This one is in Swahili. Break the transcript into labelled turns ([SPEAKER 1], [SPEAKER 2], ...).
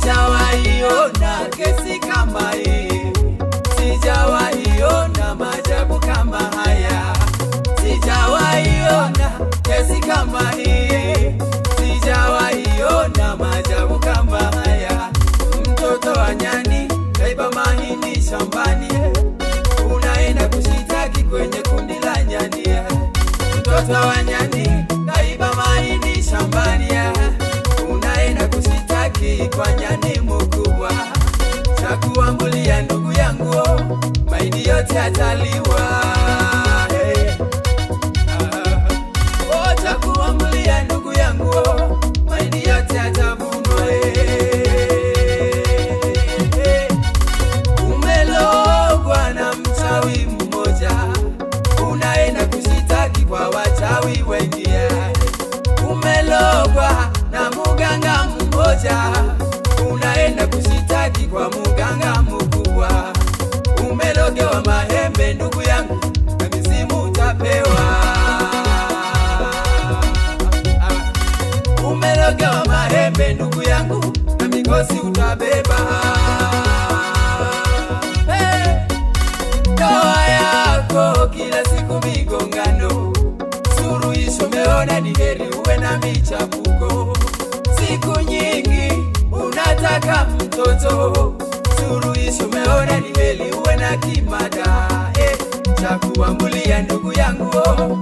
[SPEAKER 1] Sijawaiona kesi kama hii, sijawaiona maajabu kama haya, sijawaiona kesi kama hii, sijawaiona maajabu kama haya. Mtoto wa nyani kaiba mahindi shambani, unaenda kushitaki kwenye kundi la nyani. Mtoto wa nyani kaiba mahindi shambani, unaenda kushitaki kwa nyani mkubwa. Chakuambulia ndugu yangu, mahindi yote yataliwa. Chakuambulia ndugu yangu, mahindi yote yatavunwa. Umelogwa na mchawi mmoja, unaenda kushitaki kwa wachawi wengi. Umelogwa na muganga mmoja, unaenda kushitaki kwa muganga mkubwa. Umelogewa mahembe ndugu yangu, na mizimu utapewa. Umelogewa mahembe ndugu yangu, na mikosi utabeba. Ndoa yako kila siku migongano, suruhisho meona ni heri uwe na michapuko. Siku nyingi unataka mtoto, suruhisho meona ni heri uwe na kimada. Chakuambulia ndugu yangu,